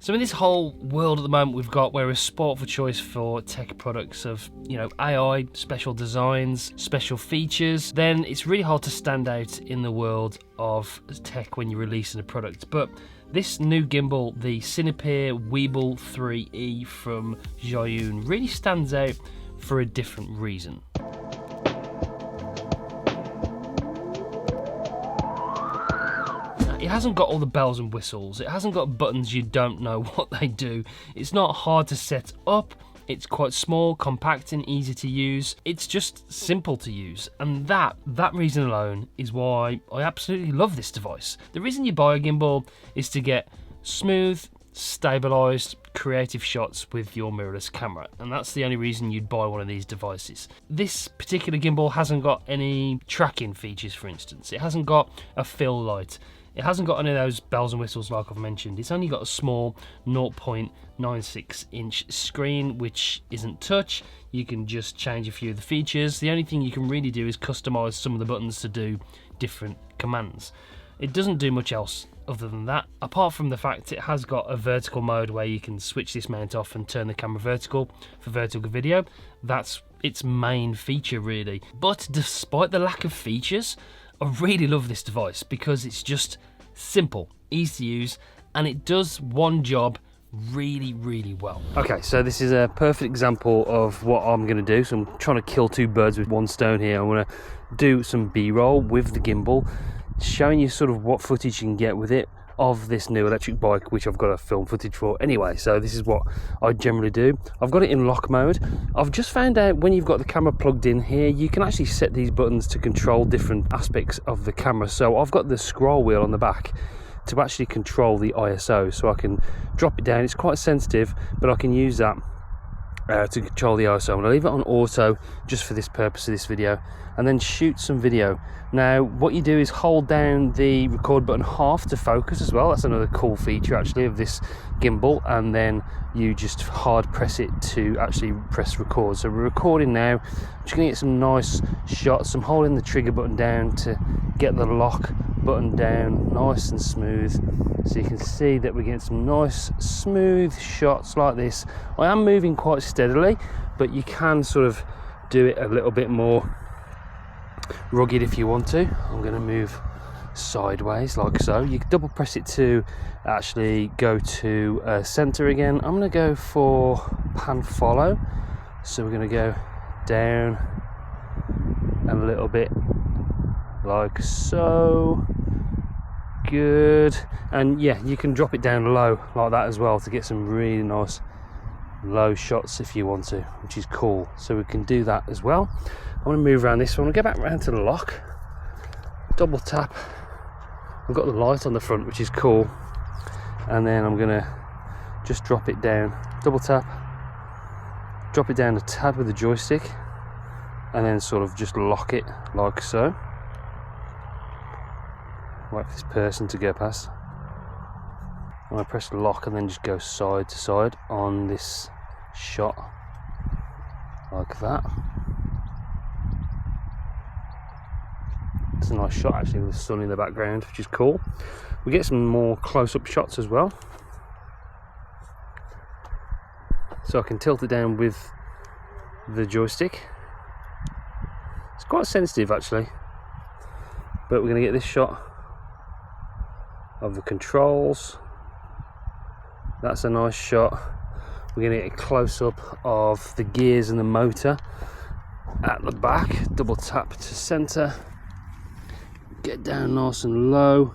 So in this whole world at the moment we've got, we're a sport for choice for tech products of, you know, AI, special designs, special features, then it's really hard to stand out in the world of tech when you're releasing a product. But this new gimbal, the Cinepeer Weebill 3E from Zhiyun, really stands out for a different reason. It hasn't got all the bells and whistles, it hasn't got buttons you don't know what they do, it's not hard to set up, it's quite small, compact and easy to use, it's just simple to use, and that reason alone is why I absolutely love this device. The reason you buy a gimbal is to get smooth, stabilised, creative shots with your mirrorless camera, and that's the only reason you'd buy one of these devices. This particular gimbal hasn't got any tracking features, for instance, it hasn't got a fill light, it hasn't got any of those bells and whistles like I've mentioned. It's only got a small 0.96 inch screen which isn't touch. You can just change a few of the features. The only thing you can really do is customise some of the buttons to do different commands. It doesn't do much else other than that, apart from the fact it has got a vertical mode where you can switch this mount off and turn the camera vertical for vertical video. That's its main feature really. But despite the lack of features, I really love this device because it's just simple, easy to use, and it does one job really, really well. Okay, so this is a perfect example of what I'm going to do. So I'm trying to kill two birds with one stone here. I'm going to do some B-roll with the gimbal, showing you sort of what footage you can get with it of this new electric bike, which I've got a film footage for anyway. So this is what I generally do. I've got it in lock mode. I've just found out when you've got the camera plugged in here, you can actually set these buttons to control different aspects of the camera. So I've got the scroll wheel on the back to actually control the ISO, so I can drop it down. It's quite sensitive, but I can use that to control the ISO. I'm going to leave it on auto just for this purpose of this video, and then shoot some video. Now what you do is hold down the record button half to focus as well. That's another cool feature actually of this gimbal, and then you just hard press it to actually press record. So we're recording now. I'm just going to get some nice shots. I'm holding the trigger button down to get the lock button down nice and smooth, so you can see that we're getting some nice smooth shots like this. I am moving quite steadily, but you can sort of do it a little bit more rugged if you want to. I'm going to move sideways like so. You can double press it to actually go to center again. I'm going to go for pan follow, so we're going to go down a little bit like so. Good. And yeah, you can drop it down low like that as well to get some really nice low shots if you want to, which is cool. So we can do that as well. I'm going to move around this one. I'll go back around to the lock, double tap. I've got the light on the front, which is cool, and then I'm going to just drop it down, double tap, drop it down a tad with the joystick, and then sort of just lock it like so. Wait for this person to go past. I'm going to press the lock and then just go side to side on this shot like that. It's a nice shot actually with the sun in the background, which is cool. We get some more close-up shots as well. So I can tilt it down with the joystick. It's quite sensitive actually, but we're going to get this shot of the controls. That's a nice shot. We're going to get a close-up of the gears and the motor at the back. Double tap to center, get down nice and low,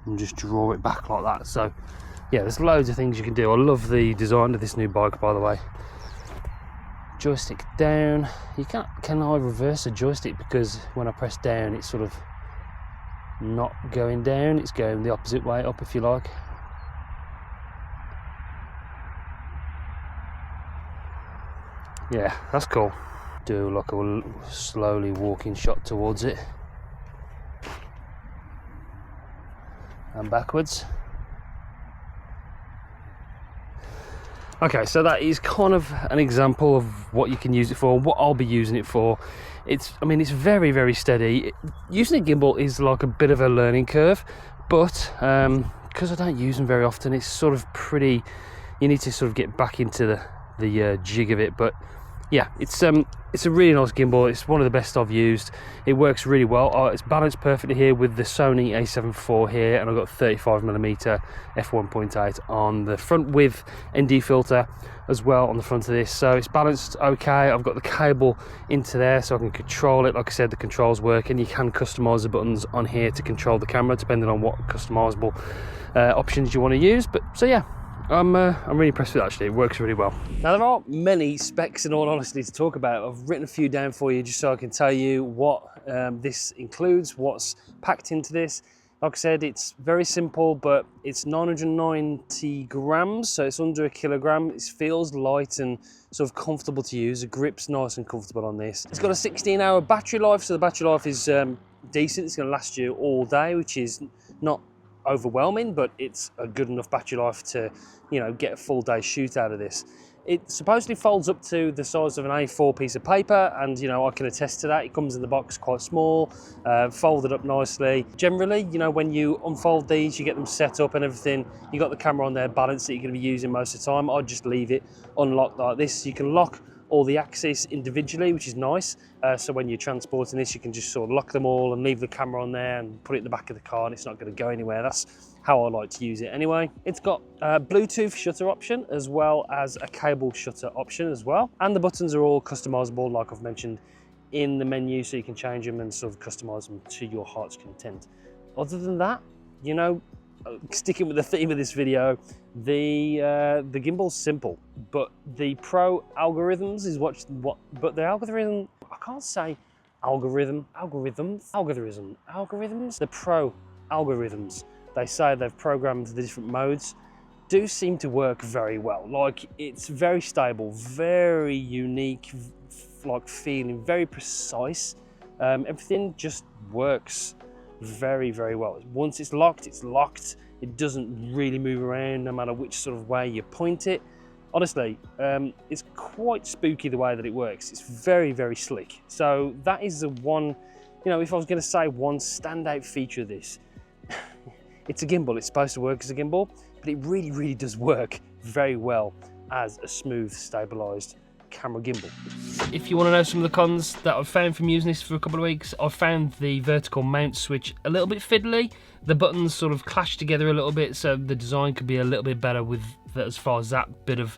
and just draw it back like that. So yeah, there's loads of things you can do. I love the design of this new bike, by the way. Joystick down. You can't, can I reverse the joystick, because when I press down it's sort of not going down, it's going the opposite way up, if you like. Yeah, that's cool. Do like a slowly walking shot towards it and backwards. Okay, so that is kind of an example of what you can use it for, what I'll be using it for. I mean, it's very, very steady. Using a gimbal is like a bit of a learning curve, but because I don't use them very often, it's sort of pretty, you need to sort of get back into the jig of it. But yeah, it's a really nice gimbal. It's one of the best I've used. It works really well. It's balanced perfectly here with the Sony a7 IV here, and I've got 35mm f1.8 on the front with ND filter as well on the front of this, so it's balanced okay. I've got the cable into there so I can control it. Like I said, the controls work, and you can customize the buttons on here to control the camera depending on what customizable options you want to use. But so yeah, I'm really impressed with it. Actually, it works really well. Now, there aren't many specs in all honesty to talk about. I've written a few down for you just so I can tell you what this includes, what's packed into this. Like I said, it's very simple, but it's 990 grams, so it's under a kilogram. It feels light and sort of comfortable to use. The grip's nice and comfortable on this. It's got a 16-hour battery life, so the battery life is decent. It's going to last you all day, which is not overwhelming, but it's a good enough battery life to, you know, get a full day shoot out of this. It supposedly folds up to the size of an A4 piece of paper, and you know, I can attest to that. It comes in the box quite small, folded up nicely. Generally, you know, when you unfold these, you get them set up and everything, you got the camera on there balanced that you're going to be using most of the time. I'd just leave it unlocked like this. You can lock all the axes individually, which is nice. So when you're transporting this, you can just sort of lock them all and leave the camera on there and put it in the back of the car, and it's not going to go anywhere. That's how I like to use it anyway. It's got a Bluetooth shutter option as well as a cable shutter option as well. And the buttons are all customizable, like I've mentioned, in the menu, so you can change them and sort of customize them to your heart's content. Other than that, you know, sticking with the theme of this video, the gimbal's simple, but the pro algorithms is but the algorithm, I can't say algorithms, the pro algorithms, they say they've programmed the different modes, do seem to work very well. Like, it's very stable, very unique, like feeling, very precise. Everything just works very, very well. Once it's locked, it's locked. It doesn't really move around no matter which sort of way you point it. Honestly, it's quite spooky the way that it works. It's very, very slick. So that is the one, you know, if I was going to say one standout feature of this, it's a gimbal. It's supposed to work as a gimbal, but it really, really does work very well as a smooth, stabilized camera gimbal. If you want to know some of the cons that I've found from using this for a couple of weeks, I've found the vertical mount switch a little bit fiddly. The buttons sort of clash together a little bit, so the design could be a little bit better with as far as that bit of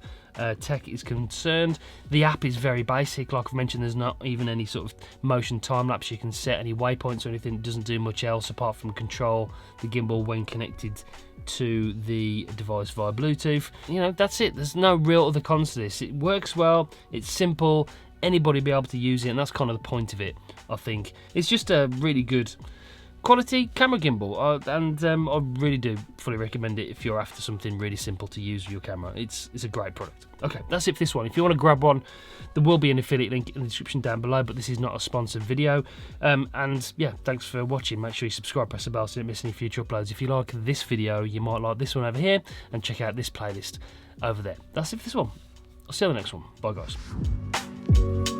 tech is concerned. The app is very basic. Like I've mentioned, there's not even any sort of motion time lapse you can set, any waypoints or anything. It doesn't do much else apart from control the gimbal when connected to the device via Bluetooth. You know, that's it. There's no real other cons to this. It works well, it's simple, anybody will be able to use it, and that's kind of the point of it, I think. It's just a really good quality camera gimbal, and I really do fully recommend it if you're after something really simple to use with your camera. It's a great product. Okay, that's it for this one. If you want to grab one, there will be an affiliate link in the description down below, but this is not a sponsored video. And yeah, thanks for watching. Make sure you subscribe, press the bell so you don't miss any future uploads. If you like this video, you might like this one over here, and check out this playlist over there. That's it for this one. I'll see you on the next one. Bye, guys.